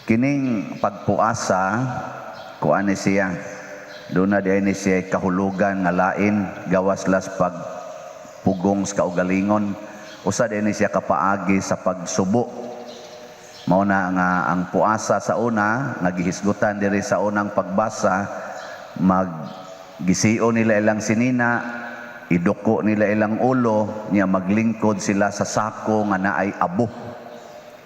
Kining pagpuasa kuan ni siya. Doon na diay ni siya kahulugan nga lain gawas las pagpugong sa kaugalingon. Usa diay ni siya kapaagi sa pagsubo. Mao na nga ang puasa sa una nagihisgutan diri sa unang pagbasa, maggisio nila ilang sinina, iduko nila ilang ulo, niya maglingkod sila sa sako nga naay abo.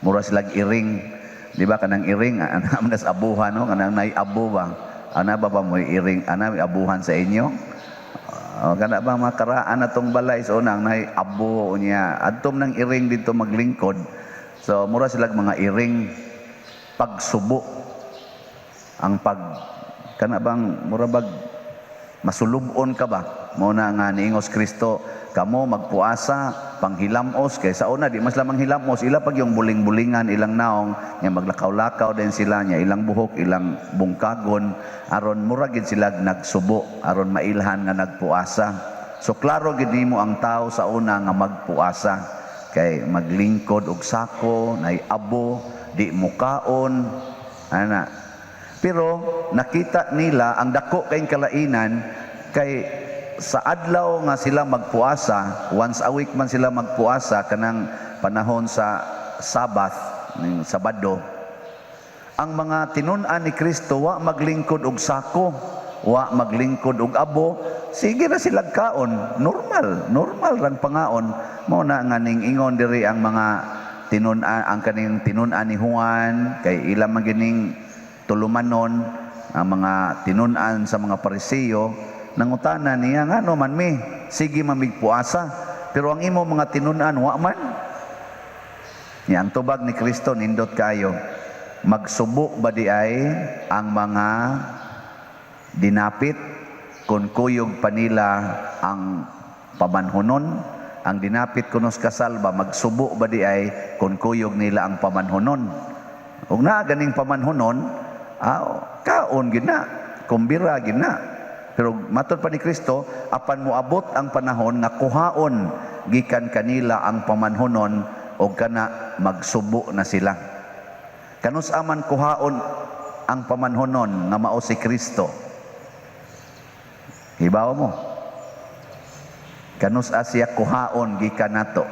Mura silang iring. Di ba kanang iring ana man sa abuhan no kanang nay abo ba ana ba mo iring ana may abuhan sa inyo kana ba makaraan atong balay so nang nay abo niya adtom nang iring dito maglingkod. So mura sila mga iring pagsubo ang kana bang mura bag masulubon ka ba mo na nga niingos Kristo kamo magpuasa panghilamos kay sa una di mas lamang hilamos ila pag yung buling-bulingan ilang naong nya maglakaw-lakaw din sila nya ilang buhok ilang bungkagon aron muragid sila nagsubo aron mailhan nga nagpuasa. So klaro gid nimo ang tao sa una nga magpuasa kay maglingkod og sako nay abo di mukaon ana. Pero nakita nila ang dako kay kalainan kay sa adlaw nga sila magpuasa, once a week man sila magpuasa kanang panahon sa Sabbath, ning Sabado. Ang mga tinun-an ni Kristo wa maglingkod og sako, wa maglingkod og abo, sige na sila kaon, normal rang pangaon. Mao na nga ning ingon diri ang mga tinun-an ang kaning tinun-an ni Juan kay ila man gining tulumanon ang mga tinun-an sa mga Pariseo. Nangutana niya nga no man mi sige mamigpuasa pero ang imo mga tinun-an wa man. Yang tubag ni Kristo nindot kayo magsubo ba di ay ang mga dinapit kun kuyog pa nila ang pamanhunon. Ang dinapit kunos kasal ba magsubo ba di ay kun kuyog nila ang pamanhunon. Ug na ganing pamanhunon kaon gid na kumbira gid na. Pero matod pa ni Kristo, apan moabot ang panahon nga kuhaon gikan kanila ang pamanhonon o kana magsubo na sila. Kanus aman kuhaon ang pamanhonon nga mao si Kristo. Hibaw mo. Kanus asya kuhaon gikan nato.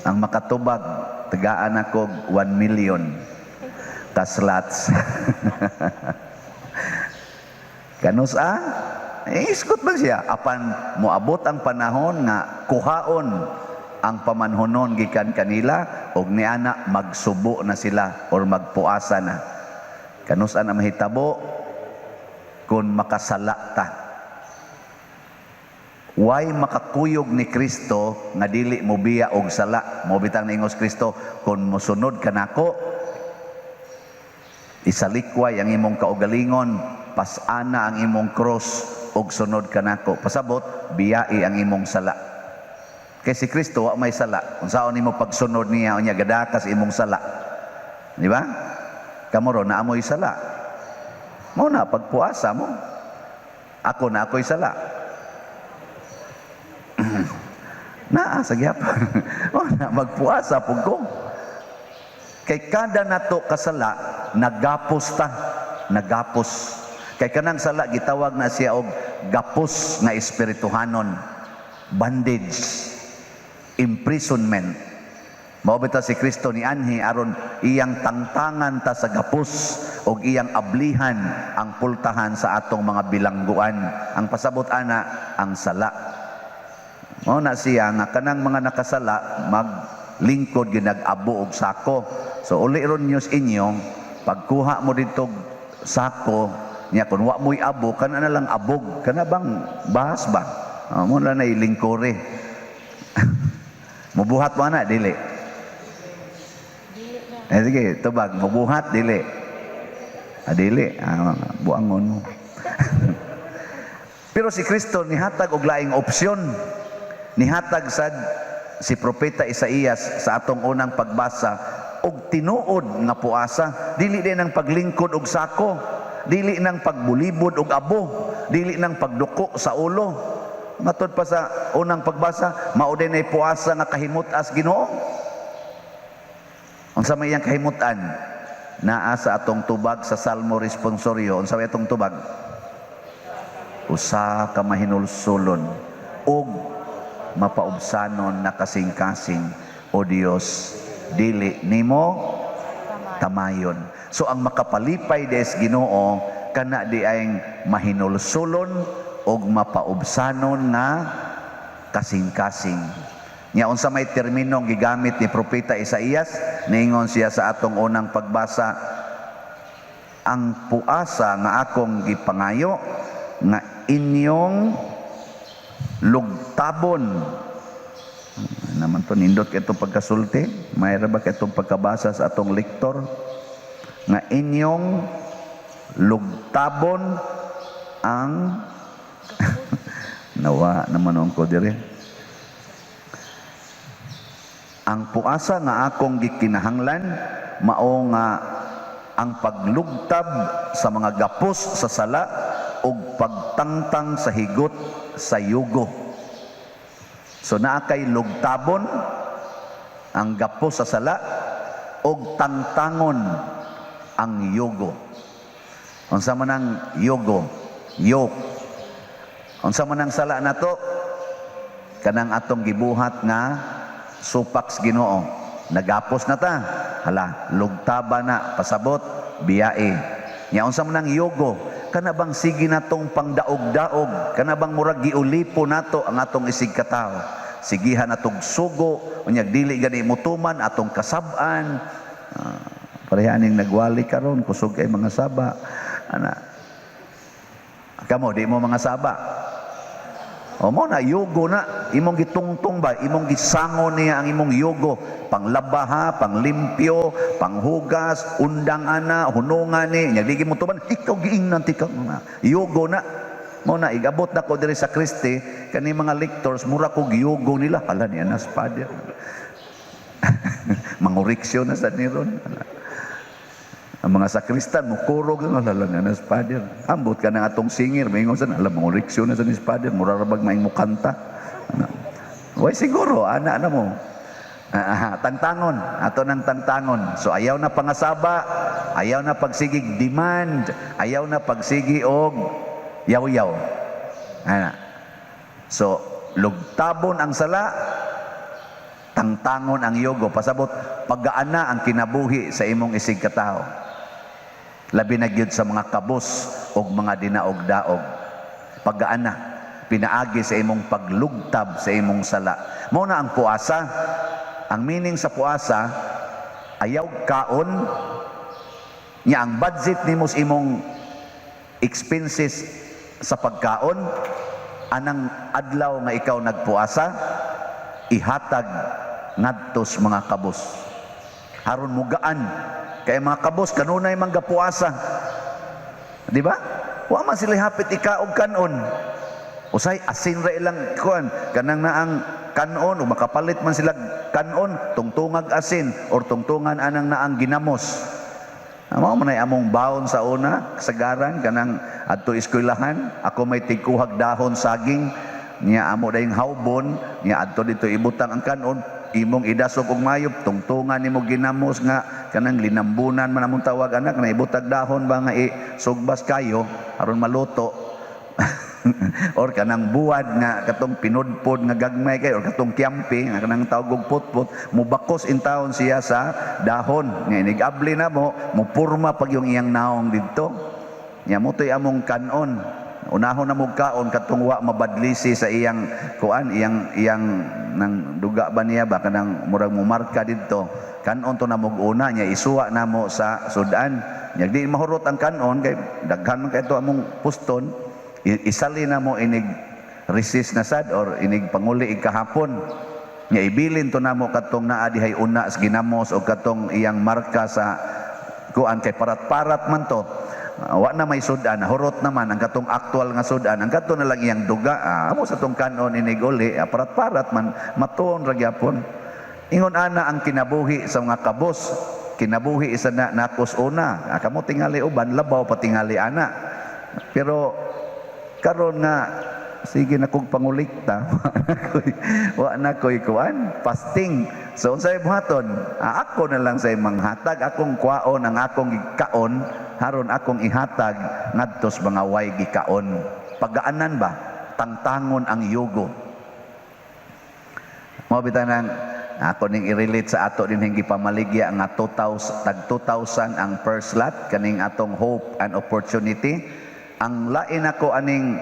Ang makatubag tagaan ako 1 million kaslots. Kanus iskot man siya apan moabot ang panahon nga kuhaon ang pamanhonon gikan kanila og niana magsubo na sila or magpuasa na. Kanus na mahitabo kun makasala ta. Way makakuyog ni Kristo nga dili mo biya og sala. Mo bitang niingos Kristo kun mosunod kanako isalikway ang imong kaugalingon, pasana ang imong cross og sunod kanako. Pasabot biyai ang imong sala. Kay si Kristo wa may sala. Unsaon nimo pagsunod niya unya gadakas imong sala. Di ba? Kamo ro naamoy sala. Mao na pagpuasa mo. Ako na ako'y sala. Naa sa gyapon. Oh, na magpuasa pug ko. Kay kada nato kasala nagapos ta, nagapos. Kay kanang sala gitawag na siya og gapos nga espirituhanon, bondage, imprisonment. Mao bitaw si Kristo ni anhi aron iyang tangtangan ta sa gapos og iyang ablihan ang pultahan sa atong mga bilangguan. Ang pasabot ana ang sala. Mao na siya nga kanang mga nakasala maglingkod ginag-abo og sako. So uli ron news inyo pagkuha mo dito sako niya kun wa mo'y abo kana na lang abog kana bang bahas ba mo na ilingkore. Mubuhat mo na dili. Sige tubag mubuhat dili. Dili buangon mo. Pero si Kristo nihatag og laing opsyon. Nihatag sad si propeta Isaías sa atong unang pagbasa og tinuod nga puasa, dili din ang paglingkod og sako, dili nang pagbulibod og abo, dili nang pagduko sa ulo. Matod pa sa unang pagbasa, mao din ay puasa nga kahimut as Ginoo. Unsa may iyang kahimutan naa sa atong tubag sa Salmo responsoryo, unsa may atong tubag? Usa ka mahinulsulon ug mapaubsanon na kasing-kasing, o Dios, dili nimo tamayon. So ang makapalipay des Ginoo kana di ay mahinulsulon ug mapaubsanon nga kasing-kasing. Nya unsa may terminong gigamit ni propeta Isaías, niingon siya sa atong unang pagbasa, ang puasa nga akong gipangayo nga inyong lugtabon. Naman to nindot kay itong pagkasulti, mayra ba kay itong pagkabasa sa atong lektor, nga inyong lugtabon ang nawa naman ko dire. Ang puasa nga akong gikinahanglan mao nga ang paglugtab sa mga gapos sa sala ug pagtangtang sa higot sa yugo. So naa kay lugtabon ang gapos sa sala ug tangtangon ang yugo. Unsa man ang yugo? Yoke. Unsa man ang sala nato? Kanang atong gibuhat nga supaks Ginoo. Nagapos na ta. Hala, lugtaba na, pasabot, biyae. Nya unsa man ang yugo? Kana bang sige natong pangdaog-daog, kana bang murag giulipo nato ang atong isig katao. Sigihan natong sugo, unyag dili gani mutuman atong kasab-an. Parehaning nagwali karon kusog kay mga saba. Ana. Kamo di mo mga saba. O mo na yugo na, imong gitungtong ba, imong gisangon niya ang imong yugo, panglabaha, panglimpyo, panghugas, undang ana, hunungan ni, nya di mo tuman, ikaw giingnan ti ka nga. Yugo na. Mo na igabot na ko diri sa Kristi, kani mga lectors mura ko giyugo nila, hala niya na father. Manguriksyon na sa niron. Ang mga sakristan mukurog na lalang na father. Ambot ka na atong singir, maingon sa alam mo reaksyon na sa ni father, mura ra bag maing mukanta. Way siguro ana na mo. Tangtangon, ato nang tangtangon. So ayaw na pangasaba, ayaw na pagsigig demand, ayaw na pagsigi og yaw-yaw. Ana. So lugtabon ang sala, tangtangon ang yugo, pasabot pagaana ang kinabuhi sa imong isig katao. Labi na gyud sa mga kabos og mga dinaog-daog. Pagaana, pinaagi sa imong paglugtab sa imong sala. Mao na ang puasa. Ang meaning sa puasa, ayaw kaon nya ang budget nimo sa imong expenses sa pagkaon, anang adlaw nga ikaw nagpuasa, ihatag ngadtos mga kabos. Aron mugaan kay mga kabos kanunay man gapuasa. Di ba? Wa man sila hapit ikaog kanon. Usay asin ra ilang kuan kanang naang kanon o makapalit man sila kanon tungtungag asin or tungtungan anang naang ginamos. Mao man ay among baon sa una kasagaran kanang adto eskwelahan, ako may tigkuhag dahon saging niya amo dayong hawbon niya adto dito ibutang ang kanon, imong idasog og mayop, tungtungan nimo ginamos nga kanang linambunan man among tawag anak na ibutag dahon ba nga sugbas kayo aron maluto. Or kanang buwad nga katong pinudpod nga gagmay kay or katong kiampi nga kanang tawag og putput, mubakos in taon siya sa dahon nga inigabli na mo mupurma pag yung iyang naong didto. Nya mo toy among kanon. Unahon na mo kaon katong wa mabadlisi sa iyang kuan, iyang nang duga ba niya ba kanang murag mumarka didto. Kanon to na mo una nya isuwa na mo sa sudan. Nya di mahurot ang kanon kay daghan man kay to among puston. Isali na mo inig resist na sad or inig panguli ikahapon. Nya ibilin to namo katong naa dihay una sa ginamos o katong iyang marka sa kuan kay parat-parat man to. Wa na may sudan, hurot naman ang katong aktual nga sudan, ang kato na lang iyang duga. Amo sa tong kanon inig uli, parat-parat man matuon ra gyapon. Ingon ana ang kinabuhi sa mga kabos, kinabuhi isa na nakos una. Kamo tingali uban labaw pa tingali ana. Pero karon nga sige na kog pangulikta wa na koy kuan fasting So unsay buhaton? Ako na lang say manghatag, akong kwaon ang akong gikaon, haron akong ihatag ngadto sa mga way gikaon. Pagaanan ba? Tangtangon ang yugo. Mo bitanang ako ning i-relate sa ato din hingi pamaligya nga 2,000 tag 2,000 ang per slot kaning atong hope and opportunity. Ang lain ako aning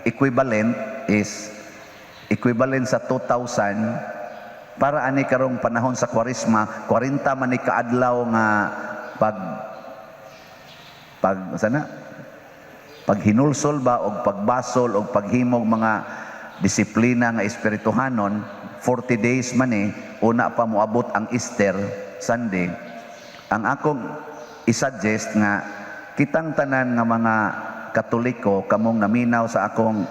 equivalent is equivalent sa 2,000 para ani karong panahon sa Kwaresma, 40 man ni kaadlaw nga paghinulsol ba og pagbasol og paghimog mga disiplina nga espirituhanon, 40 days man una pa moabot ang Easter Sunday. Ang akong i-suggest nga kitang tanan nga mga Katoliko kamong naminaw sa akong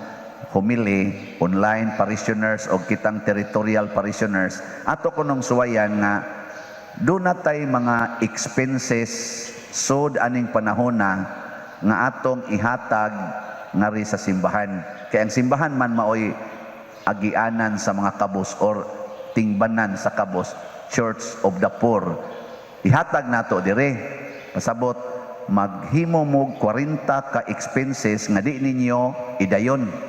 homily, online parishioners o kitang territorial parishioners, ato ko nung suwayan nga doon natay mga expenses sod aning panahona nga atong ihatag nga ri sa simbahan. Kaya ang simbahan man maoy agianan sa mga kabos or tingbanan sa kabos, Church of the Poor. Ihatag nato dire. Pasabot, maghimo mo 40 ka expenses nga di ninyo idayon.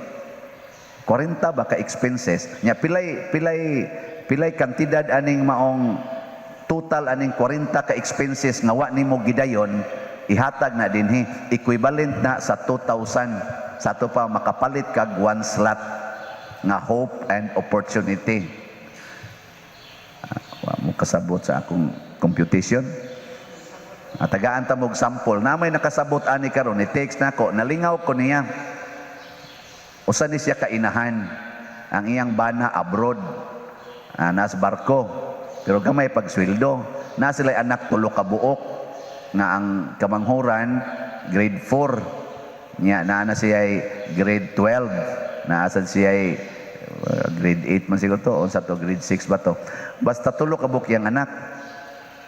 40 ba ka expenses nya pilay kantidad aning maong total aning 40 ka expenses nga wa nimo gidayon, ihatag na dinhi equivalent na sa 2,000 sa ato pa makapalit kag one slot nga hope and opportunity. Wa mo kasabot sa akong computation. Tagaan ta mog sample na may nakasabot ani karon ni text nako nalingaw ko niya. Usa ni siya kainahan ang iyang bana abroad, nas barko pero gamay pagsweldo, na sila anak tulo ka buok nga ang kamanghuran grade 4 nya, na siya ay grade 12, naasad siya ay grade 8 man siguro to, unsa to grade 6 ba to, basta tulo ka buok yang anak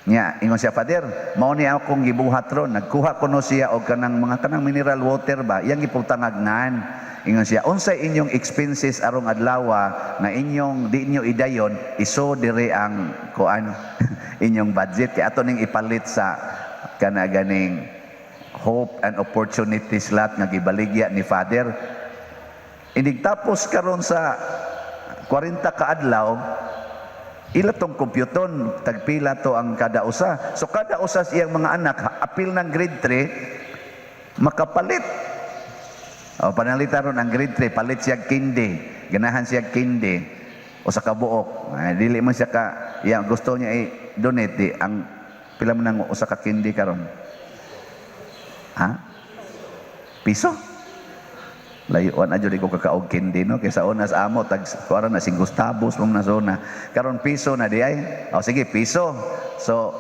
nya. Ingon siya, Father, mao ni akong gibuhat ron, nagkuha ko no siya og kanang mga kanang mineral water ba, iyang iputangagnan. Ingon siya, unsay inyong expenses arong adlawa na inyong di inyo idayon, iso dire ang kuan inyong budget kay ato ning ipalit sa kana ganing hope and opportunity slot nga gibaligya ni Father. Inig tapos karon sa 40 ka adlaw, ila tong kompyuton tagpila to ang kada usa. So kada usa sa iyang mga anak apil ng grade 3 makapalit. O panalita ron ang grade 3, palit siya kindi, ganahan siya kindi o sa kabuok. Dili man siya ka, gusto niya i-donate ang pila man nang usa ka kindi karon. Ha? Piso? Layuan adyo di ko kakaog kindi no, kaysa una sa amo tag kuara na sing Gustavos mong nasona. Karon piso na di ay. O sige, piso. So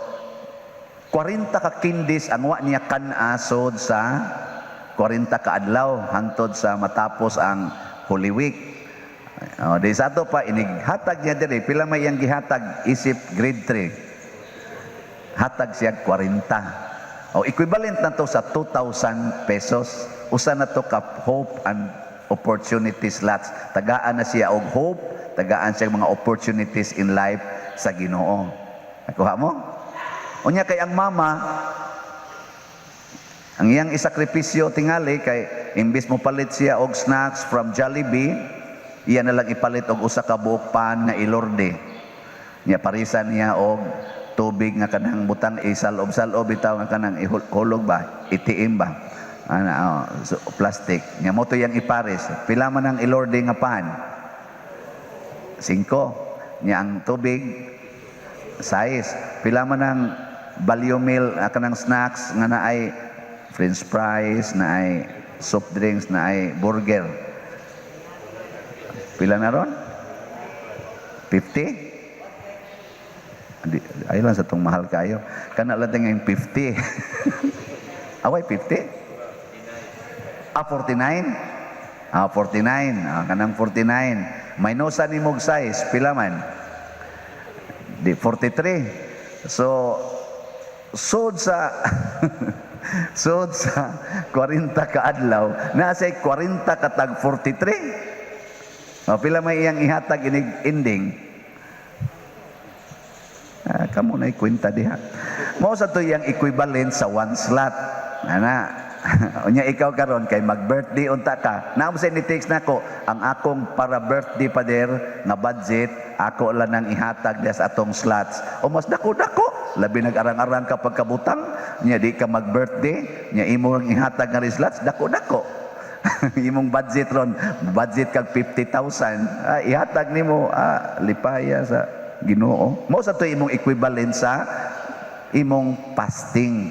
40 ka kindis ang wa niya kan-asod sa 40 ka adlaw hangtod sa matapos ang Holy Week. Di sa ato pa inighatag niya diri, pila may iyang gihatag isip grade 3. Hatag siya 40. Equivalent na to sa 2,000 pesos. Usa na to ka hope and opportunity slots. Tagaan na siya og hope, tagaan siya mga opportunities in life sa Ginoo. Nakuha mo? Unya kay ang mama, ang iyang isakripisyo tingali kay imbis mo palit siya og snacks from Jollibee, iya na lang ipalit og usa ka buok pan nga ilorde. Nya parisan niya og tubig nga kanang butang isalob-salob bitaw nga kanang ihulog ba, itiim ba. So, plastic. Nya mo to yang ipares. Pila man ang ilorde nga pan? 5. Nya ang tubig 6. Pila man ang value meal kanang snacks nga naay French fries, na ay soft drinks, na ay burger. Pila na ron? 50? Ay lang sa itong mahal kayo. Kana lang yung 50. Away, 50? 49? 49. Kanang 49. Minusan ni mog size. Pila man? 43. So, sod sa... So sa 40 ka adlaw, nasa 40 katag 43. Pila may iyang ihatag inig ending? kamo na kwenta diha. Mao sa to yang equivalent sa one slot. Ana, unya ikaw karon kay mag-birthday unta ka. Naam sa ni text nako ang akong para birthday pader nga budget ako lang nang ihatag sa atong slots. O mas dako-dako, labi nag-arang-arang ka pagkabutang, nya di ka mag-birthday, nya imo ang ihatag nga slots, dako-dako. Imong budget ron, budget kag 50,000, ihatag nimo, lipaya sa Ginoo. Mao sa to imong equivalent sa imong fasting.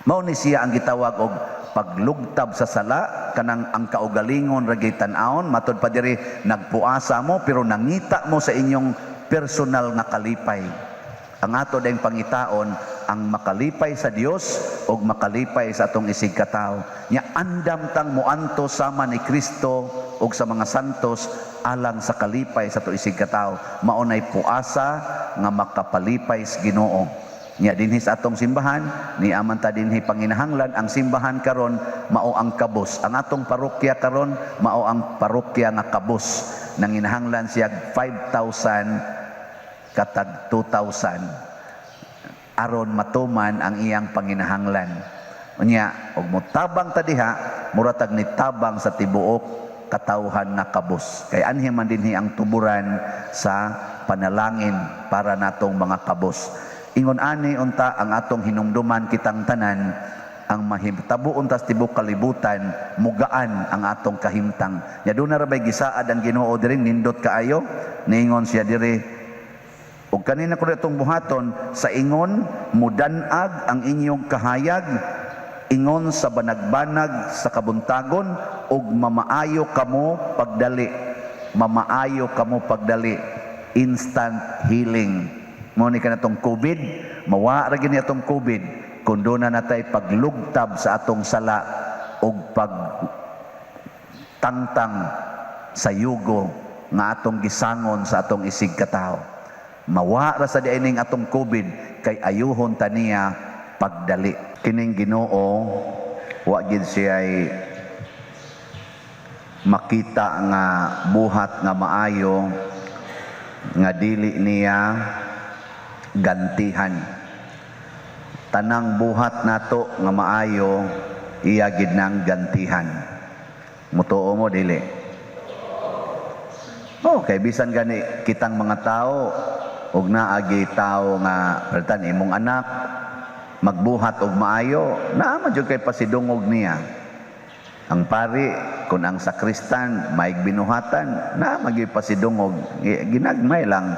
Mao ni siya ang gitawag og paglugtab sa sala, kanang ang kaugalingon ra gyud tan-awon matud pa diri nagpuasa mo pero nangita mo sa inyong personal nga kalipay. Ang ato dayong pangitaon ang makalipay sa Dios ug makalipay sa atong isig katao. Nya andam tang moanto sama ni Kristo ug sa mga santos alang sa kalipay sa ato isig katao. Maunay puasa nga makapalipay sa Ginoo. Nya dinhi sa atong simbahan ni aman ta dinhi panginahanglan ang simbahan karon mao ang kabus. Ang atong parokya karon mao ang parokya nga kabus. Nanginahanglan siya 5,000 katag 2,000 aron matuman ang iyang panginahanglan. Unya og motabang ta diha muratag ni tabang sa tibuok katawhan na kabus. Kay anhi man dinhi ang tuburan sa panalangin para natong mga kabus. Ingon ani unta ang atong hinumduman kitang tanan ang mahitabo untas tibok kalibutan mugaan ang atong kahimtang. Ya do na ra bay gisaad ang Ginoo diri nindot kaayo niingon siya diri ug kanina ko itong buhaton sa ingon mudanag ang inyong kahayag ingon sa banag-banag sa kabuntagon ug mamaayo kamo pagdali. Mamaayo kamo pagdali. Instant healing. Mo ni kanatong COVID, mawa ra gini atong COVID kun do na natay paglugtab sa atong sala ug pagtangtang sa yugo nga atong gisangon sa atong isig katao. Mawa ra sa diining atong COVID kay ayuhon ta niya pagdali. Kining Ginoo wa gid siya makita nga buhat nga maayo nga dili niya gantihan. Tanang buhat nato nga maayo iya gid nang gantihan. Mutuo mo dili. Kay bisan gani kitang mga tao ug naagi tao nga pertan imong anak magbuhat og maayo, naman jud kay pasidungog niya. Ang pari kun ang sakristan maig binuhatan, na magipasidungog ginagmay lang.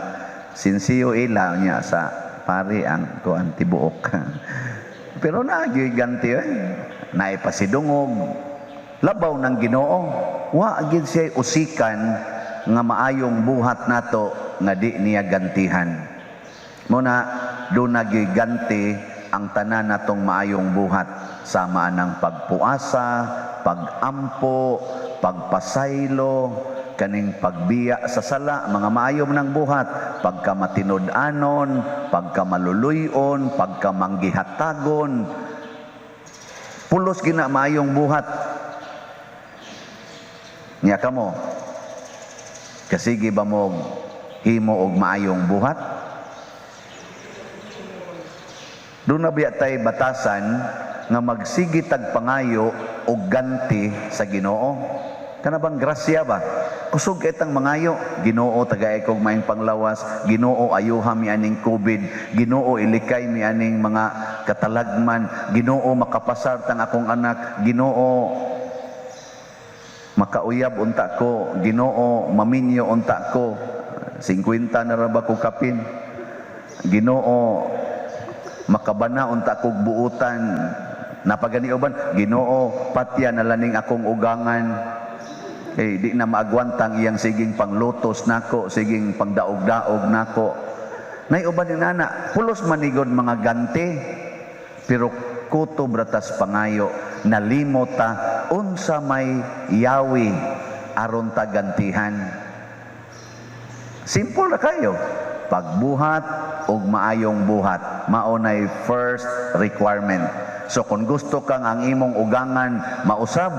Sinsiyo ila niya sa pari ang kuan tibuok. Pero naagi ganti naipasidungog labaw ng Ginoo. Wa gid siya usikan nga maayong buhat nato nga di niya gantihan. Muna do nagiganti ang tanan natong maayong buhat sama ng pagpuasa, pagampo, pagpasaylo, kaning pagbiya sa sala, mga maayom ng buhat, pagkamatinud-anon, pagkamaluluyon, pagkamanggihatagon, pulos gina maayong buhat. Nya kamo, kasigi ba mo himo og maayong buhat? Doon na biya tay batasan nga magsigi tag pangayo og ganti sa Ginoo. Kana bang grasya ba? Kusog itang mangayo, Ginoo tagay kog maayong panglawas, Ginoo ayuha mi aning COVID, Ginoo ilikay mi aning mga katalagman, Ginoo makapasar tang akong anak, Ginoo makauyab unta ko, Ginoo maminyo unta ko, 50 na ra ba ko kapin, Ginoo makabana unta kog buutan, napagani uban, Ginoo patya na laning akong ugangan. Di na maagwantang iyang siging panglutos nako, siging pangdaog-daog nako. Nay uban ni nana, pulos manigod mga ganti, pero kuto bratas pangayo, nalimot ta unsa may yawi aron ta gantihan. Simple na kayo. Pagbuhat og maayong buhat, maunay first requirement. So kung gusto kang ang imong ugangan mausab,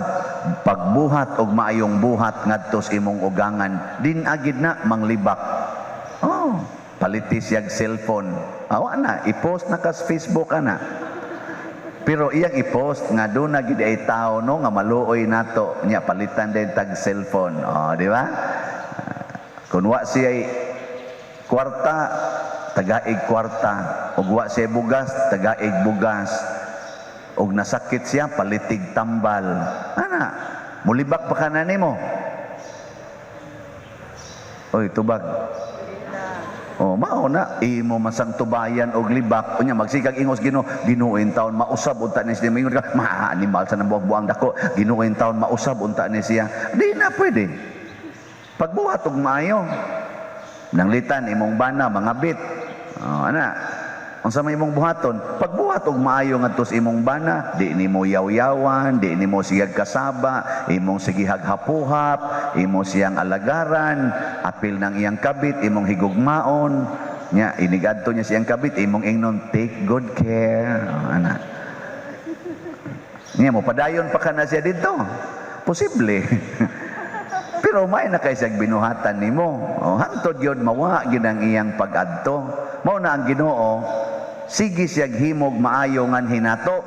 pagbuhat og maayong buhat ngadto sa imong ugangan, din agid na manglibak. paliti siyag cellphone. Awa na, i-post na ka sa Facebook ana. Pero iyang i-post nga doon na gid ay tao no nga maluoy nato nya palitan din tag cellphone. Oh, di ba? Kung wa siya kwarta, tagaig kwarta. Ug wa siya bugas, tagaig bugas. Og nasakit siya, palitig tambal. Ana, mulibak pa ka na nimo. Oy, tubag. Oh, mao na imo masang tubayan og libak unya magsikag ingos Ginoo taon mausab unta ni siya mingon ka animal sa nabuang dako Ginoo taon mausab unta ni siya di na pwede pagbuhat og maayo nanglitan imong bana mga bit ana unsa may imong buhaton pagbuhat og maayo ngadto sa imong bana di nimo yaw-yawan di nimo siyag kasaba imong sige haghapuhap imo siyang alagaran apil ng iyang kabit imong higugmaon nya inigadto niya siyang kabit imong ingnon take good care ana nya mo padayon pa kana siya dito posible pero may na kay siyang binuhatan nimo hangtod gyud mawa gyud ang iyang pag-adto mao na ang Ginoo sige siyag himog maayo ngan hinato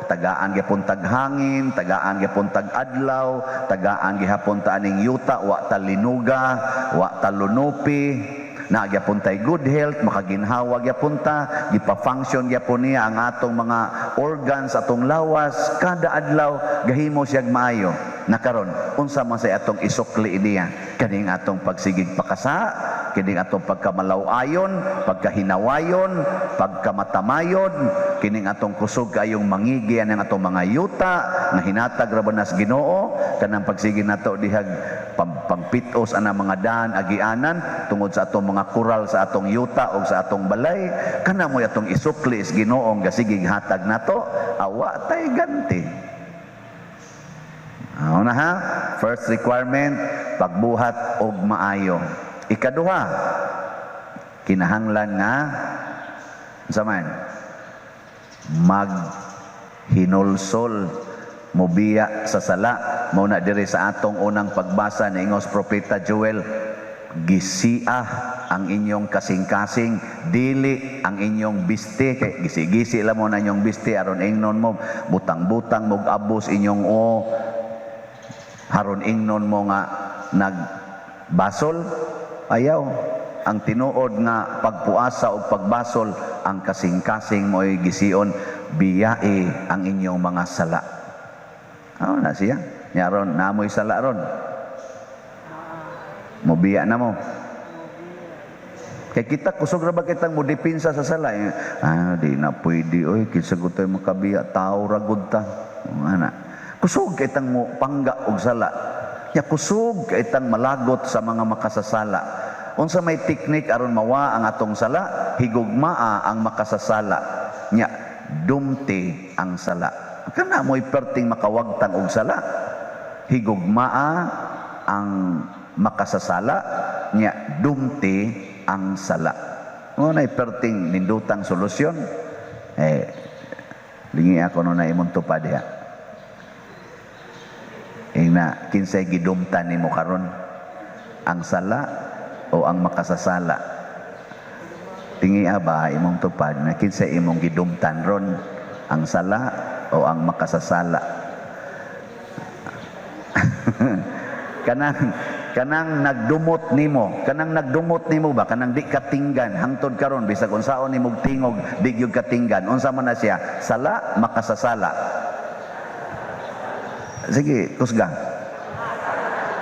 tagaan gyapon tag hangin tagaan gyapon tag adlaw tagaan gihapon ta aning yuta wa ta linuga wa ta lunupi na gyapon tay good health makaginhawa gyapon ta gipa-function gyapon niya ang atong mga organs atong lawas kada adlaw gahimo siyag maayo na karon unsa man say atong isukli niya kaning atong pagsigig pakasa kining atong pagkamalaw-ayon pagkahinawayon pagkamatamayon kining atong kusog kayong mangigi ang atong mga yuta nga hinatag ra banas Ginoo kanang pagsigi nato dihag pangpitos ana mga daan agianan tungod sa atong mga kural sa atong yuta o sa atong balay kana mo atong isukli is Ginoo nga sigig hatag nato awa tay ganti. Na ha? First requirement, pagbuhat og maayo. Ikaduha, kinahanglan nga saman maghinulsol mobiya sa sala mao na diri sa atong unang pagbasa ni ingos propeta Joel gisiah ang inyong kasing-kasing dili ang inyong biste kay gisi-gisi la mo na inyong biste aron ingnon mo butang-butang mog abos inyong haron ingnon mo nga nagbasol ayaw ang tinuod nga pagpuasa o pagbasol ang kasing-kasing mo'y gision biyae ang inyong mga sala. Na siya nyaron namoy sala ron mobiya na mo kay kita kusog ra ba kitang modipinsa sa sala di na pwede oy kinsa gutoy makabiya tao ra gud ta ana kusog kitang mo pangga og sala nya kusog kitang malagot sa mga makasasala unsa may teknik aron mawa ang atong sala higugmaa ang makasasala nya dumti ang sala kana mo'y perting makawagtang og sala higugmaa ang makasasala nya dumti ang sala ngunay perting nindutang solusyon lingi ako no na imong tupad diha ina kinsay gidumtan nimo karon ang sala o ang makasasala tingi ba imong tupad na kinsay imong gidumtan ron ang sala o ang makasasala kanang nagdumot nimo ba kanang di katinggan hangtod karon bisag unsaon nimong tingog di gyud katinggan unsa man na siya sala makasasala sige kusga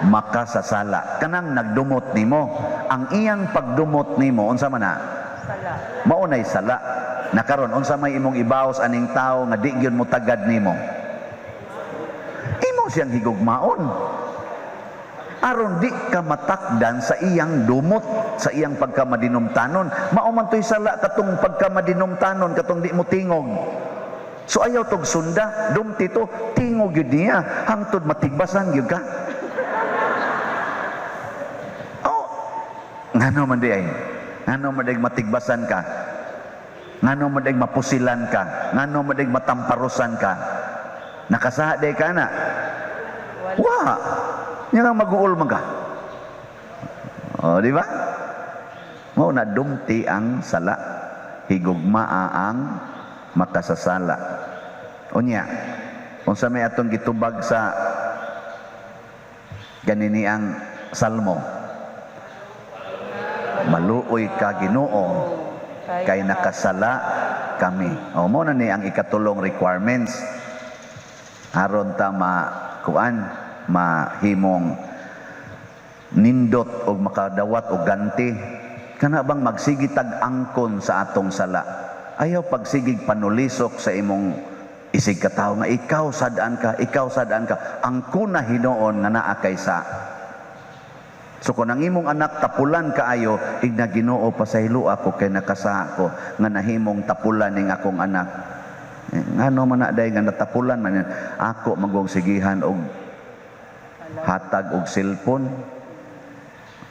makasasala kanang nagdumot nimo ang iyang pagdumot nimo unsa man na sala maunay sala na karon unsa may imong ibaos aning tawo nga di gyud mo tagad nimo imo siyang higugmaon aron di ka matakdan sa iyang dumot sa iyang pagkamadinumtanon mao man toy sala katong pagkamadinumtanon katong di mo tingog so ayaw tog sunda dumti to tingog gyud niya hangtod matigbasan gyud ka ngano man di ay ngano man di matigbasan ka ngano man di mapusilan ka ngano man di matamparusan ka nakasaha day ka na nya nga mag-uul man ka di ba Mao na dumti ang sala, higugmaa ang makasasala. Unya, unsa may atong gitubag sa ganini ang salmo, maluoy ka Ginoo kay nakasala kami. O mo na ni ang ikatulong requirements aron ta mahimong nindot o makadawat o ganti. Kana bang magsigig tag-angkon sa atong sala, ayaw pagsigig panulisok sa imong isig katawo nga ikaw sadaan ka angkon na Hinoon nga naa kaysa. So kung ang imong anak tapulan kaayo, igna Ginoo pasaylo ako kay nakasa ako nga nahimong tapulan ning akong anak. Ngano man na day nga natapulan man ako magong sigihan og hatag og cellphone.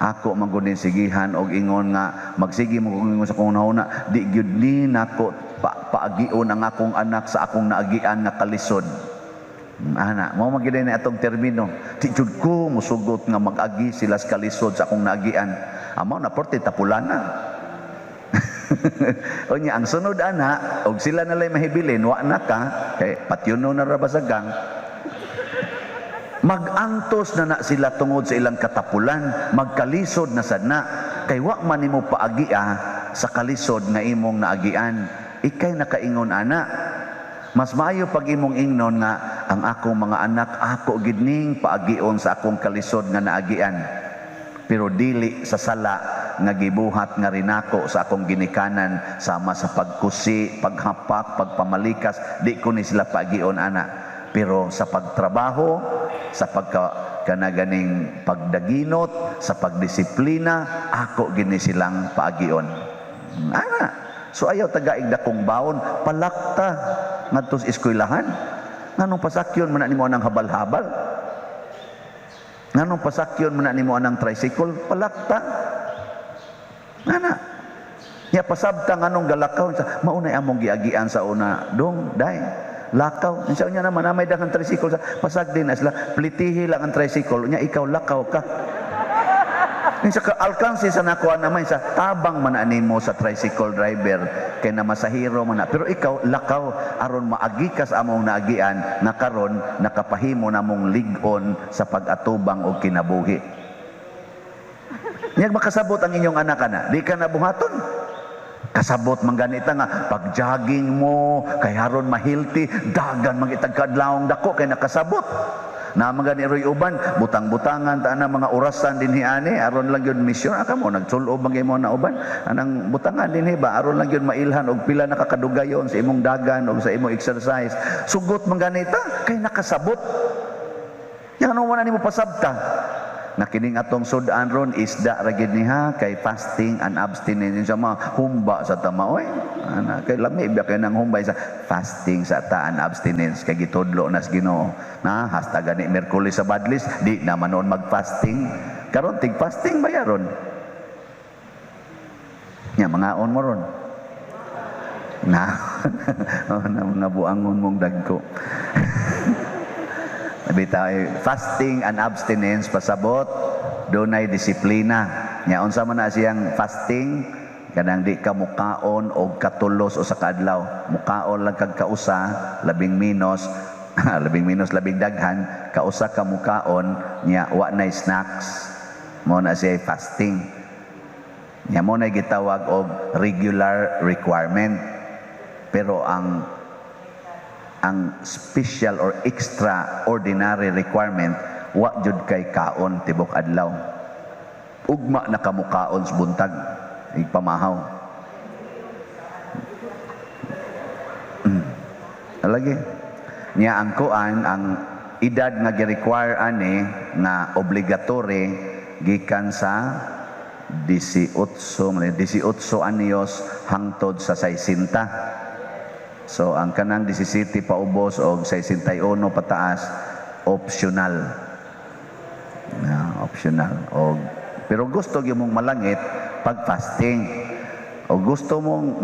Ako magunin sigihan og ingon nga magsigi mo ingon sa akong nauna, di gyud ni nako paagion ang akong anak sa akong naagian nga kalisod. Ana, mao man gyud ni atong termino. Di jud ko musugot nga mag-agi sila sa kalisod sa akong naagian. Amo na porte tapulana. Unya ang sunod ana, og sila na lay mahibilin, wa na ka kay patyuno na ra basagang. Mag-antos na sila tungod sa ilang katapulan, magkalisod na sad na kay wa man nimo paagia sa kalisod nga imong naagian. Ikay nakaingon ana, mas maayo pag imong ingnon nga ang akong mga anak ako gid ning paagion sa akong kalisod nga naagian, pero dili sa sala nga gibuhat nga rinako sa akong ginikanan sama sa pagkusi, paghapak, pagpamalikas, di ko ni sila paagion ana. Pero sa pagtrabaho, sa kanaganing pagdaginot, sa pagdisiplina, ako gini silang paagion. Ana, so ayaw tagaig dakong baon, palakta ngadto sa eskwelahan. Nganong pasakyon man nimo anang habal-habal? Nganong pasakyon man nimo anang tricycle? Palakta. Ana. Ya pasabta nganong galakaw sa maunay among giagian sa una, dong, day. Lakaw. Insya niya naman, may dagang tricycle sa pasag din. Asla, plitihi lang ang tricycle. Nya, ikaw lakaw ka. Insya ka, alkansi sa nakuha naman sa tabang man mo sa tricycle driver. Kaya na masahiro man na. Pero ikaw, lakaw. Aron maagi ka sa among naagian na karon nakapahimo na mong ligon sa pag-atubang o kinabuhi. Niyag makasabot ang inyong anak na. Di ka na buhaton. Kasabot man ganita nga pag-jogging mo kay haron mahilti dagan mangitag kadlawong dako kay nakasabot na magani roy uban butang-butangan ta na mga orasan dinhi ani aron lang gyud mission aka mo nagsulob magay mo na uban anang butangan dinhi ba aron lang gyud mailhan og pila nakakadugayon sa imong dagan og sa imong exercise sugot man ganita kay nakasabot yan ano man nimo pasabta na kining atong sudan ron isda ra gid niha kay fasting and abstinence sa mga humba sa tamaoy ana kay lami biya kay nang humbay sa fasting sa ta and abstinence kay gitudlo nas Ginoo na hasta gani Miyerkules sa Badlis di na manon mag-fasting karon tig fasting bayaron nya mga on mo ron na mga buangon mong dagko. Bitaw fasting and abstinence pasabot dunay disiplina. Nya unsa man na siyang fasting kanang di ka mukaon og katulos o sa kadlaw. Mukaon lang kag kausa labing minus labing daghan kausa ka mukaon nya wa nay snacks. Mo na siya fasting. Nya mo na gitawag og regular requirement. Pero ang special or extraordinary requirement wa jud kay kaon tibok adlaw ugma na kamukaon sa buntag igpamahaw alagi niya ang kuan ang edad nga gi-require ani nga obligatory gikan sa 18 anyos hangtod sa 60. So ang kanang 17 paubos o 61 pataas optional. Optional. Pero gusto gyud mong malangit pag fasting. O gusto mong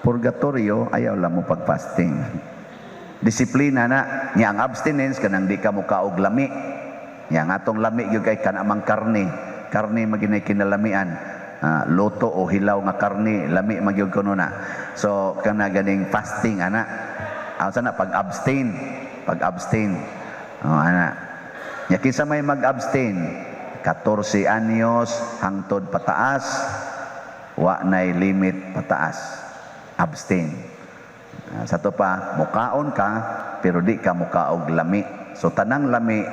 purgatorio ayaw lang mo pag fasting. Disiplina na nya ang abstinence kanang di ka mukaog lami. Nya ang atong lami gyud kay kanamang karne. Karne maginay kinalamian. luto o hilaw nga karni, lami magyud kuno na. So kana ganing fasting ana. Asa na pag-abstain, ana. Nya kinsa may mag-abstain 14 anyos hangtod pataas, wa nay limit pataas. Abstain. Sa to pa, mukaon ka pero di ka mukaog lami. So tanang lami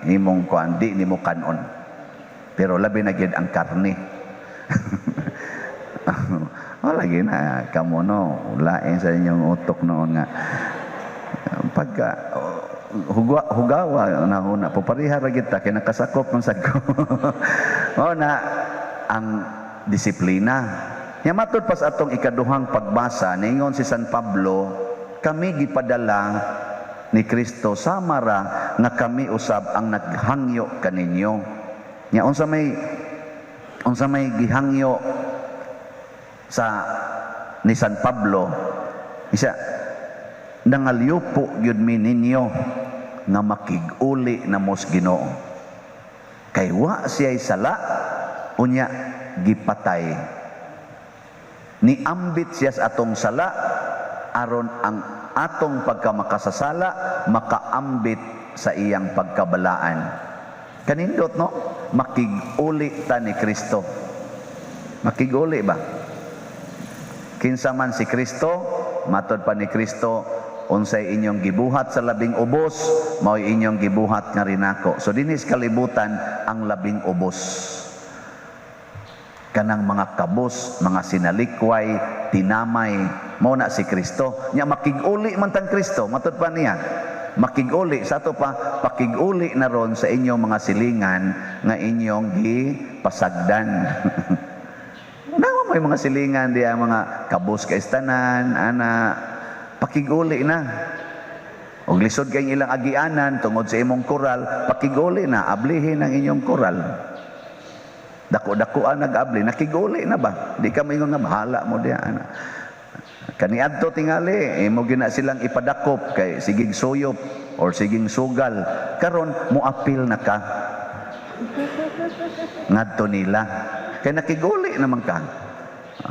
nimong kuan di nimo kanon. Pero labi na gyud ang karne. Lagi na kamo no, lain sa inyong utok noon nga. Pagka hugawa na una pupariha ra kita kay nakasakop man sad ko. Na ang disiplina. Nya matud pas atong ikaduhang pagbasa niingon si San Pablo, kami gipadala ni Kristo sama ra nga kami usab ang naghangyo kaninyo. Nya unsa may gihangyo sa ni San Pablo, isa nangalyupo gyud mi ninyo nga makig-uli na mos Ginoo. Kay wa siya'y sala unya gipatay. Niambit siya sa atong sala aron ang atong pagkamakasasala makaambit sa iyang pagkabalaan. Kanindot no, makig-uli ta ni Kristo. Makig-uli ba? Kinsa man si Kristo, matod pa ni Kristo, unsay inyong gibuhat sa labing ubos, mao'y inyong gibuhat nga rinako. So dinis kalibutan ang labing ubos. Kanang mga kabos, mga sinalikway, tinamay, mao na si Kristo. Nya makig-uli man tang Kristo, matod pa niya. Makig-uli sa ato pa, pakig-uli na ron sa inyong mga silingan nga inyong gipasagdan. Nawa may mga silingan diya, mga kabos ka istanan, ana, pakig-uli na. Og lisod kay ilang agianan tungod sa imong koral, pakig-uli na, ablihin ang inyong koral. Dako-dakoan nag-abli, nakiguli na ba? Di ka maingon nga bahala mo diya. Kaniadto tingali, mo gina silang ipadakop kay sigig suyop or siging sugal. Karon muapil na ka. Ngadto nila. Kay nakiguli naman ka.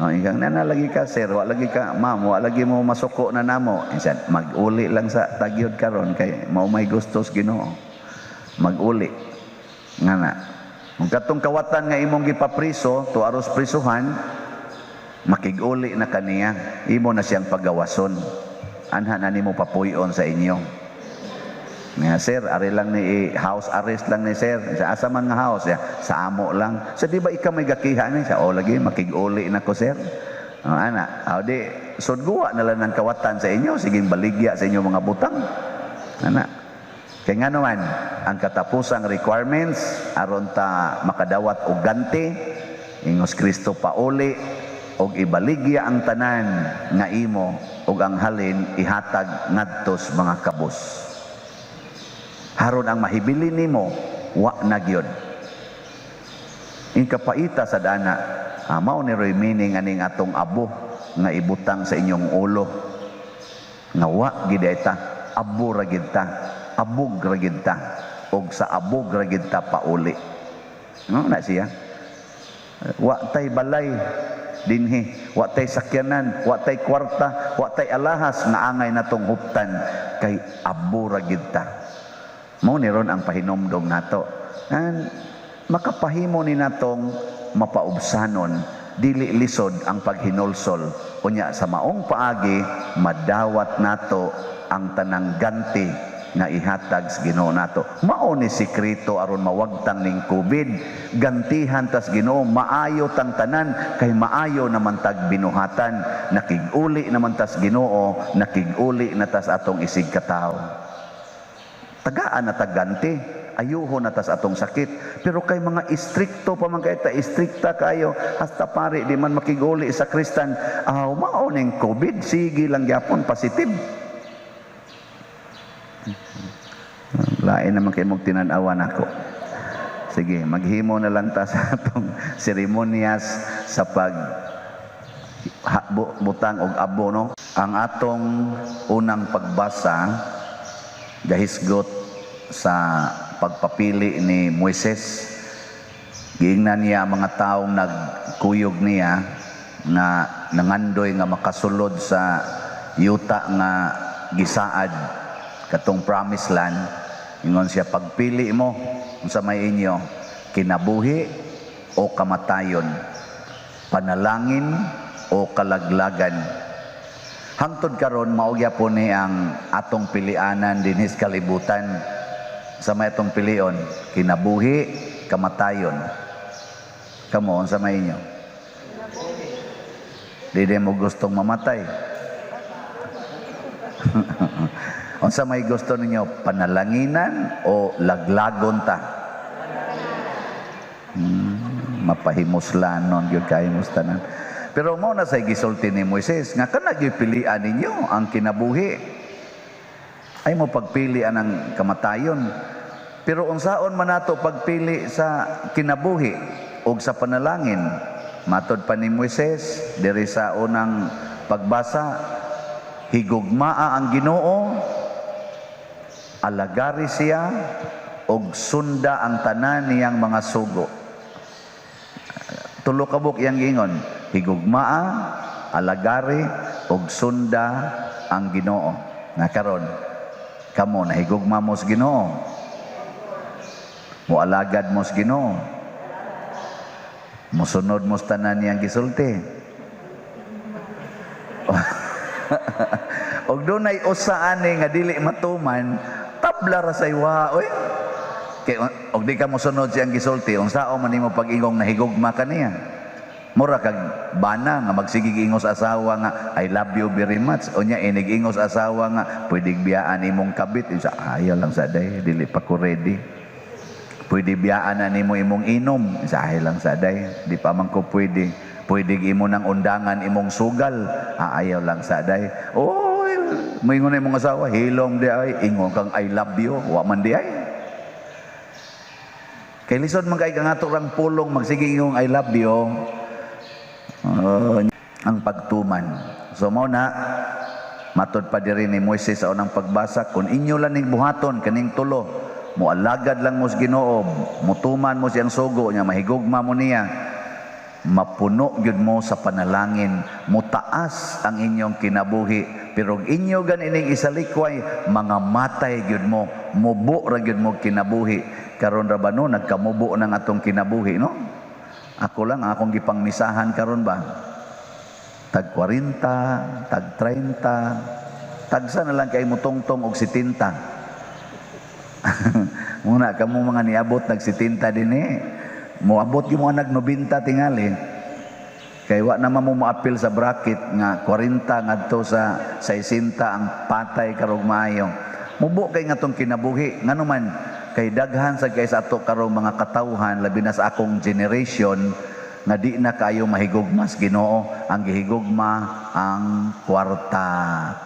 Ingang lagi ka, sir, wa lagi ka, ma'am, wa lagi mo masuko na namo. Insan, mag-uli lang sa tagyod karon kay mao may gustos Ginoo. Mag-uli. Nga na. Kung katong kawatan nga imong gipapriso, tuaros prisuhan, makig-uli na kaniya, imo na siyang pagawason. Anha na nimo papuyon sa inyo. Nga, sir, ari lang ni house arrest lang ni sir. Sa asa man nga house, sa amo lang. Sa di ba ikaw may gakiha ni? Sa lagi, makig-uli na ko, sir. Ana, di, sudguwa na lang ng kawatan sa inyo, siging baligya sa inyo mga butang. Ana. Kaya nga naman, ang katapusang requirements, aron ta makadawat og ganti, ingos Kristo pauli, og ibaligya ang tanan nga imo, og ang halin ihatag ngadtos mga kabos. Haron ang mahibili nimo, wa na gyud. In kapaita sa dana, mao ni roy meaning aning atong abo nga ibutang sa inyong ulo. Nga wa gid ta, abo ra gid ta. Abog ragid ta og sa abog ragid ta pauli. Na siya. Wa tay balay dinhi, wa tay sakyanan, wa tay kwarta, wa tay alahas nga angay natong huptan kay abo ragid ta. Mao ni ron ang pahinomdom nato. Makapahimo ni natong mapaubsanon dili lisod ang paghinulsol unya sa maong paagi madawat nato ang tanang ganti nga ihatag sa Ginoo nato. Mao ni sikreto aron mawagtang ning COVID, gantihan tas Ginoo, maayo tang tanan kay maayo naman tag binuhatan, nakig-uli naman tas Ginoo, nakig-uli na tas atong isig katawo. Tagaan na taganti, ayuho na tas atong sakit. Pero kay mga istrikto pa man kay ta, istrikta kayo hasta pare di man makig-uli sa Kristan, mao ning COVID, sige lang gyapon positive. Lain naman kayo mong tinanawan ako. Sige, maghimo na lang ta sa atong seremonyas sa pag butang og abo, no? Ang atong unang pagbasa gahisgot sa pagpapili ni Moises Giingnan niya ang mga taong nagkuyog niya nga nangandoy nga makasulod sa yuta nga gisaad katong promised land. Ingon siya, pagpili mo unsa may inyo, kinabuhi o kamatayon, panalangin o kalaglagan. Hangtod karon mao gyapon ni ang atong pilianan dinhis kalibutan. Sa may atong pilion, kinabuhi, kamatayon. Kamo unsa may inyo? Di mo gustong mamatay. Unsa may gusto ninyo, panalanginan o laglagon ta? Mapahimuslanon gyud kay mustanan. Pero mo na say gisulti ni Moises nga kana gyud pilian ninyo ang kinabuhi. Ay mo pagpili anang kamatayon. Pero unsaon man nato pagpili sa kinabuhi ug sa panalangin? Matod pa ni Moises diri sa unang pagbasa, higugmaa ang Ginoo, alagari siya ug sunda ang tanan niyang mga sugo. Tulo ka buk iyang giingon, higugmaa, alagari ug sunda ang Ginoo. Na karon kamo na higugma mo sa Ginoo, mualagad mo sa Ginoo, musunod mo sa tanan niyang gisulti. Og dunay usa ani nga dili matuman, tabla ra sa iwa oy. Kay og di ka mosunod siyang gisulti, unsao man nimo pag-ingong nahigugma kaniya. Mura kag bana nga magsigig ingos asawa nga I love you very much. Unya inig ingos asawa nga pwede biyaan imong kabit, isa ayaw lang sa day, dili pa ko ready. Pwede biyaan na nimo imong inom, isa ayaw lang sa day, di pa man ko pwede. Pwede imo nang undangan imong sugal, ayaw lang sa day. Oy, moingon na imong asawa, hilom di ay, ingon kang I love you, wa man di ay. Kay lisod man kay kang ato rang pulong magsige ingong I love you. Ang pagtuman. So mao na matod pa diri ni Moises sa unang pagbasa, kung inyo lang ning buhaton kaning tulo, mualagad lang mo sa Ginoo, mutuman mo siyang sugo niya, mahigugma mo niya, mapuno gyud mo sa panalangin, mutaas ang inyong kinabuhi, pero inyo ganining isalikway, mga matay gyud mo, mubo ra gyud mo kinabuhi. Karon ra ba no nagkamubo ng atong kinabuhi, no? Ako lang akong gipangmisahan karon ba? Tag 40, tag 30, tagsa na lang kay mutongtong og 70. Muna kamo mga niabot nag 70 din Moabot yung mga nag 90 tingali. Kay wa naman mo apil sa bracket nga 40 ngadto sa 60 ang patay karong maayo. Mubo kay ngatong kinabuhi nganuman. Kay daghan sa kay sa ato karong mga katawhan, labi na sa akong generation, nga di na kayo mahigugma sa Ginoo. Ang gihigugma ang kwarta.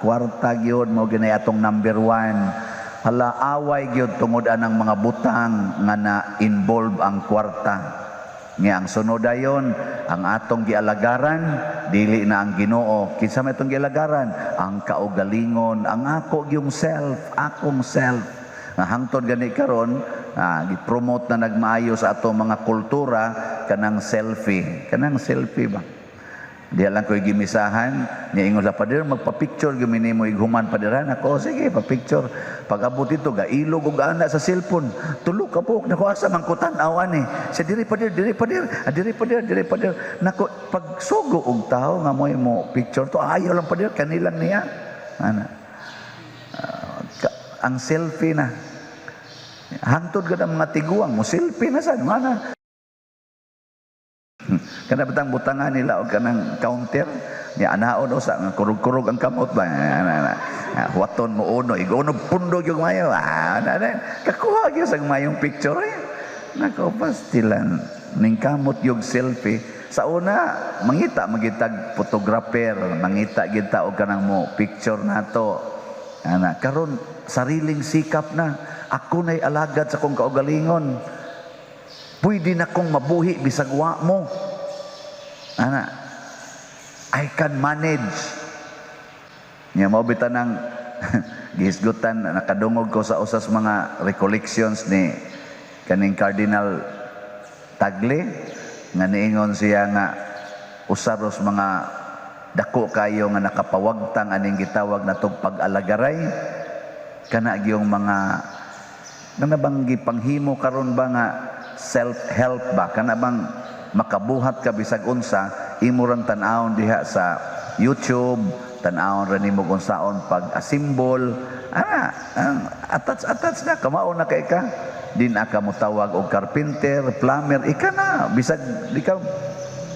Kwarta gyud mo ginay atong number 1. Hala away gyud tungod anang mga butang nga na-involve ang kwarta. Nga ang sunod dayon, ang atong gialagaran dili na ang Ginoo. Kinsa may atong gialagaran? Ang kaugalingon, ang ako yung self, akong self. Hangtod gani karon gi-promote na nagmaayo sa ato mga kultura kanang selfie ba, diya lang ko'y gimisahan niya ingon sa pader magpa-picture gumini mo ighuman padiran ako, sige pa-picture, pag abot dito gailog og ana sa cellphone, tulo ka buok nako asa man ko tan-awan sa diri pader nako pag sugo og tao nga mo picture to ayaw lang pader kanilang niya ang selfie na. Hangtod ka ng mga tiguang mo, selfie na saan, mana? Kana batang butangan nila o kanang counter, niya anaon o sa kurug-kurug ang kamot ba? Waton mo uno, igono pundog yung mayo. Kakuha yung sa mayong picture. Nako, pastilan, ning kamot yung selfie. Sa una, mangita, magitag photographer, mangita kita o kanang mo picture na to. Karon sariling sikap na. Ako na'y alagad sa kong kaugalingon. Pwede na kong mabuhi bisag wa mo. I can manage. Nga mabitan ng gihisgutan, nakadungog ko sa usas mga recollections ni kaning Cardinal Tagle nga niingon siya nga usaros mga dako kayo nga nakapawagtang aning gitawag natong pag-alagaray kana gyung mga bang gipanghimo karon ba nga self-help ba kana bang makabuhat ka bisag unsa imo rang tan-awon diha sa YouTube, tan-awon ra nimo kung saon pag-asimbol attach na kamao na kay ka din aka mo tawag og carpenter, plumber, ika na bisag di ka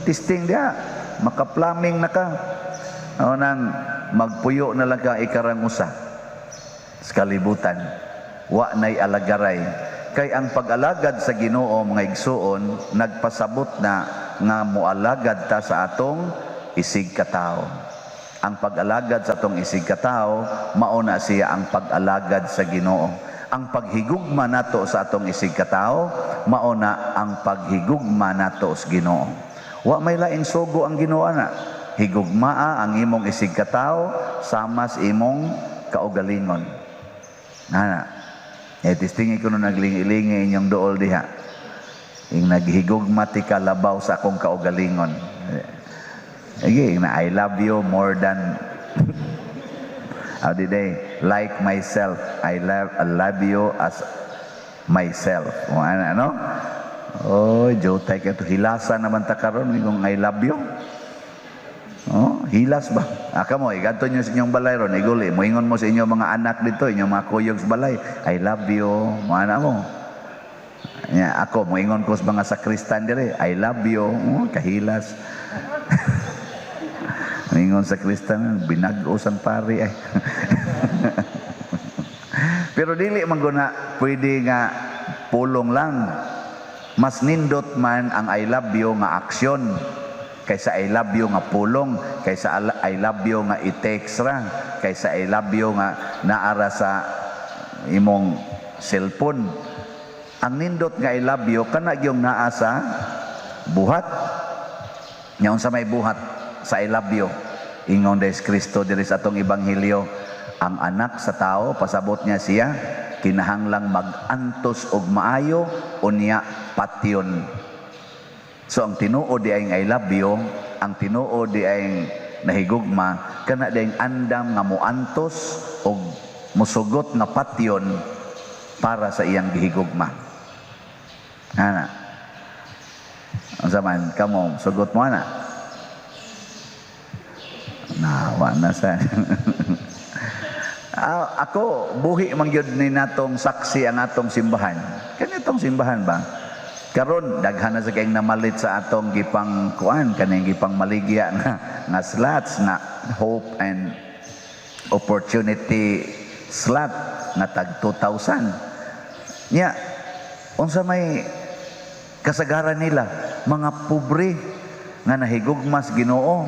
testing dia maka-plumbing na ka o nang magpuyo na lang ka ikarang usa sa kalibutan wa nay alagaray kay ang pag-alagad sa Ginoo mga igsuon nagpasabot na nga moalagad ta sa atong isig katawo. Ang pag-alagad sa atong isig katawo mao na siya ang pag-alagad sa Ginoo. Ang paghigugma nato sa atong isig katawo mao na ang paghigugma nato sa Ginoo. Wa may laing sugo ang Ginoo na higugmaa ang imong isig katawo sama sa imong kaugalingon. Ana testingi ko nung naglingi-lingi inyong dool diha. Yung naghigugma ti kalabaw sa akong kaugalingon. I love you more than how did they like myself. I love you as myself. Ano? Oh, jotay ka to. Hilasan naman ta karon yung I love you. Oh, hilas ba? Aka mo, igadto nyo sa inyong balay ron, iguli. Moingon mo sa inyong mga anak dito, inyong mga kuyog sa balay. I love you. Mga mo. Ako, moingon ko sa mga sakristan dire. I love you. Oh, kahilas. Moingon sa kristan, binag-usan pari. Pero dili man guna, pwede nga pulong lang. Mas nindot man ang I love you nga aksyon. Kaysa I love you nga pulong, kaysa I love you nga i-text ra, kaysa I love you nga naara sa imong cellphone. Ang nindot nga I love you kana gyung naa sa buhat. Nyaon sa may buhat sa I love you. Ingon des Kristo diri sa atong ebanghelyo, ang anak sa tao pasabot niya siya kinahanglang mag-antos og maayo unya patyon. So ang tinuod di ay I love you, ang tinuod di ay nahigugma, kana di ay andam nga muantos o musugot nga patyon para sa iyang gihigugma. Ana. Ang zaman, kamo, sugot mo ana. Nawa na sa... Ako, buhi mangyod ni natong saksi ang atong simbahan. Kanitong simbahan ba? Karon daghan na sa kayong namalit sa atong gipang kuan kaning gipang maligya nga slots na hope and opportunity slot na tag 2,000 nya unsa may kasagaran nila mga pobre nga nahigugmas Ginoo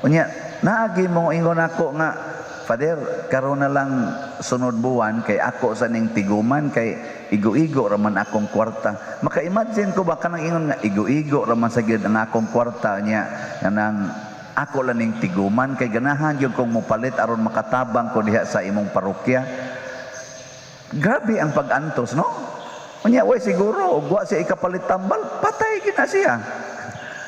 unya naagi mo ingon ako nga Father, karon na lang sunod buwan kay ako sa ning tiguman kay igo-igo raman akong kwarta. Maka-imagine ko ba kanang ingon nga igo-igo raman sa gyud ang akong kwarta niya kanang ako lang ning tiguman kay ganahan gyud kong mopalit aron makatabang ko diha sa imong parokya. Grabe ang pag-antos, no? Unya way siguro ug wa siya ikapalit tambal, patay gina siya.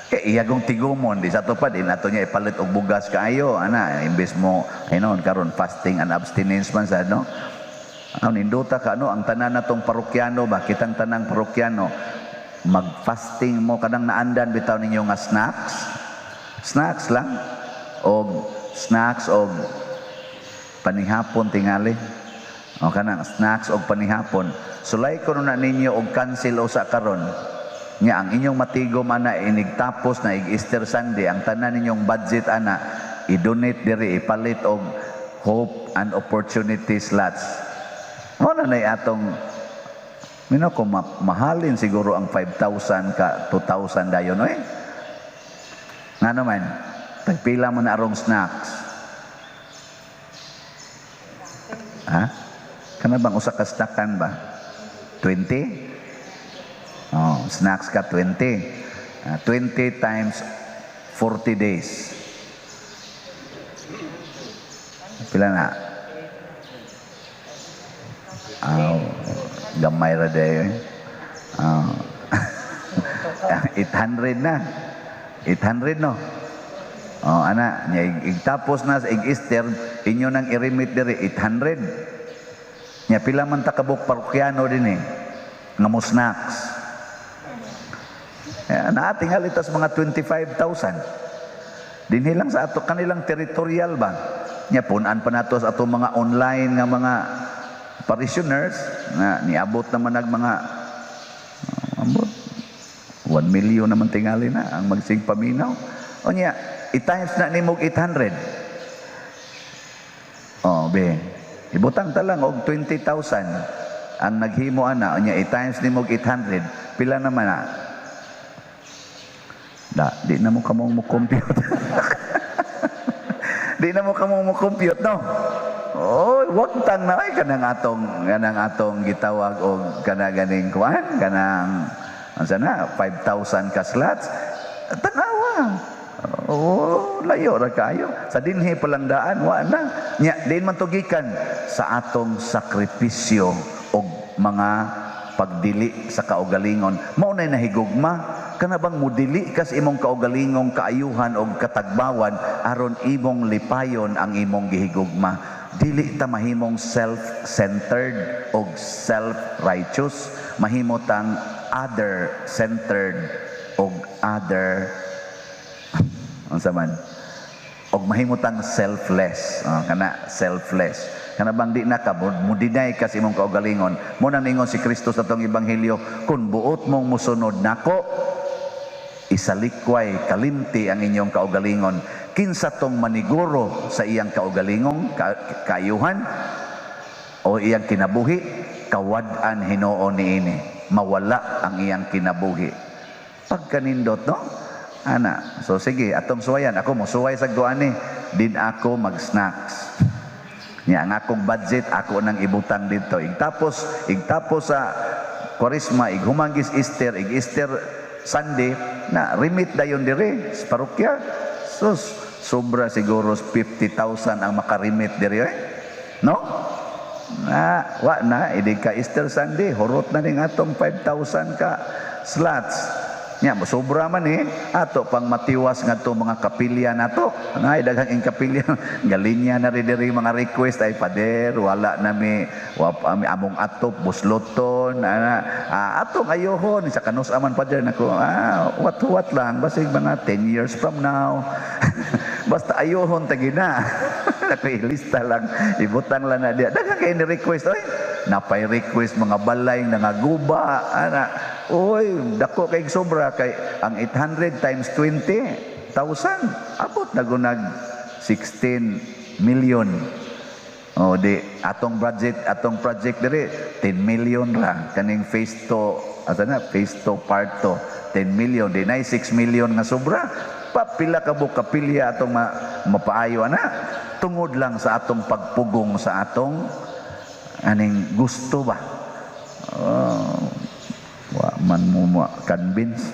Kay iyagong tigumon di sa tupad ato niya ipalit og bugas kaayo ana imbes mo karon fasting and abstinence man sad no ang induta ka ang tanan natong parokyano ba kitang tanang parokyano mag-fasting mo kadang naandan bitaw ninyo nga snacks lang og snacks og panihapon tingali o kanang snacks og panihapon sulay ko na ninyo og cancel usa karon nya ang inyong matigom ana inigtapos na Easter Sunday ang tanan ninyong budget ana i-donate diri ipalit og hope and opportunity slots mo na atong ko mahalin siguro ang 5,000 ka 2,000 dayon nga naman tagpila mo na arong snacks kana bang usa ka stackan ba 20 snacks ka 20 20 times 40 days pila na gamay ra day 800 na. 800 no. Oh, ana nya igtapos na sa Easter inyo nang i-remit diri 800. Nya pila man ta kabuk parokyano dinhi nga mo snacks. Naating halitas mga 25,000. Dinhi lang sa ato kanilang territorial ba. Nya punan pa nato sa ato mga online nga mga parishioners na niabot naman nag mga ambot 1 million naman tingali na ang magsig paminaw. O niya, i-times na ni mog 800. Oh, be. Ibutang ta lang og 20,000 ang naghimo ana. O niya, i-times ni mog 800. Pila naman na? Di na mo kamong mo compute. Di na mo kamong mo compute, no? Oh, wag tang na ay kanang atong gitawag og ganing kuan, kanang ansa na 5,000 ka slots. Tanawa. Oh, layo ra kayo. Sa dinhi palang daan wa na. Nya din man tugikan sa atong sakripisyo og mga pagdili sa kaugalingon. Mao nay nahigugma kana bang mudili kas imong kaugalingong kaayuhan og katagbawan aron imong lipayon ang imong gihigugma. Dili ta mahimong self-centered o self-righteous, mahimo tang other-centered o other unsa man og mahimo tang selfless. Kana selfless kana bang di na ka mo deny kas imong kaugalingon. Mo nang ningon si Kristo sa tong ebanghelyo, kun buot mong musunod nako, isalikway kalimti ang inyong kaugalingon. Kinsa tong maniguro sa iyang kaugalingong kaayuhan o iyang kinabuhi, kawad-an Hinoo niini, mawala ang iyang kinabuhi. Pagkanindot, no? Ana, so sige, atong suwayan, ako mo suway sa duani, din ako mag-snacks. Nya ang akong budget ako nang ibutang dito. Igtapos sa Kwaresma, humangis Easter, Easter Sunday na remit dayon dire sa parokya. Sus, sobra siguro 50,000 ang makarimit diri no? Wa na idi ka Easter Sunday, horot na ning atong 5,000 ka slots. Nya sobra man ato pang matiwas ngadto mga kapilya nato. Nay daghang kapilya galinya na ri diri mga request ay pader wala nami among atop busloton atong ayohon sa kanus aman pader nako what lang basig mga 10 years from now. Basta ayohon tagina. Nakalista lang ibutang lang na dia daghang kay ni request napay request mga balay nangaguba ana. Oy, dako kay sobra kay ang 800 times 20,000 abot na gunag 16 million. O di atong project diri 10 million ra kaning phase 2 phase 2 part 2 10 million di nay 6 million nga sobra. Papila ka bu kapilya atong mapaayo ana tungod lang sa atong pagpugong sa atong aning gusto ba. Wa man mo convince